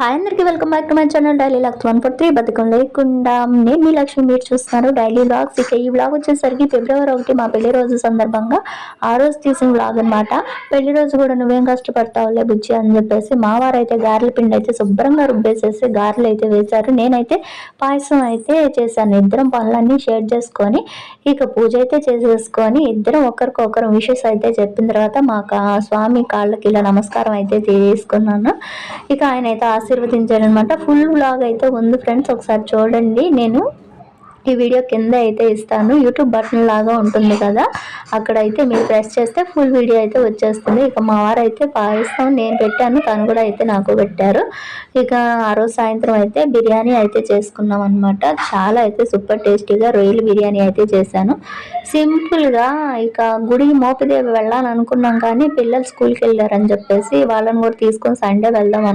Hi అందరికీ welcome back to my channel daily logs 143 బతుకం లేకుండా. నేను మీ లక్ష్మి, మీరు చూస్తున్నారు డైలీ వ్లాగ్స్. ఇక ఈ వ్లాగ్ వచ్చేసరికి ఫిబ్రవరి 1 మా పెళ్లి రోజు సందర్భంగా ఆ రోజు తీసిన వ్లాగ్ అనమాట. పెళ్లి రోజు కూడా నువ్వేం కష్టపడతావులే బుజ్జి అని చెప్పేసి మా వారు అయితే గారెల పిండి అయితే శుభ్రంగా రుబ్బేసేసి గారెలు అయితే వేశారు. నేనైతే పాయసం అయితే చేశాను. ఇద్దరం పనులన్నీ షేర్ చేసుకొని ఇక పూజ అయితే చేసేసుకొని ఇద్దరం ఒకరికొకరు విషెస్ అయితే చెప్పిన తర్వాత మా స్వామి కాళ్ళకి ఇలా నమస్కారం అయితే చేసుకున్నాను. ఇక ఆయన అయితే ఆశీర్వదించారనమాట. ఫుల్ వ్లాగ్ అయితే ఉంది ఫ్రెండ్స్, ఒకసారి చూడండి. నేను ఈ వీడియో కింద అయితే ఇస్తాను, యూట్యూబ్ బటన్ లాగా ఉంటుంది కదా, అక్కడైతే మీరు ప్రెస్ చేస్తే ఫుల్ వీడియో అయితే వచ్చేస్తుంది. ఇక మా వారు అయితే పాయసం నేను పెట్టాను, తను కూడా అయితే నాకు పెట్టారు. ఇక ఆ రోజు సాయంత్రం అయితే బిర్యానీ అయితే చేసుకున్నాం అనమాట. చాలా అయితే సూపర్ టేస్టీగా రొయ్యలు బిర్యానీ అయితే చేశాను సింపుల్గా. ఇక గుడికి మోపిదేవి వెళ్ళాలనుకున్నాం కానీ పిల్లలు స్కూల్కి వెళ్ళారని చెప్పేసి వాళ్ళని కూడా తీసుకొని సండే వెళ్దాం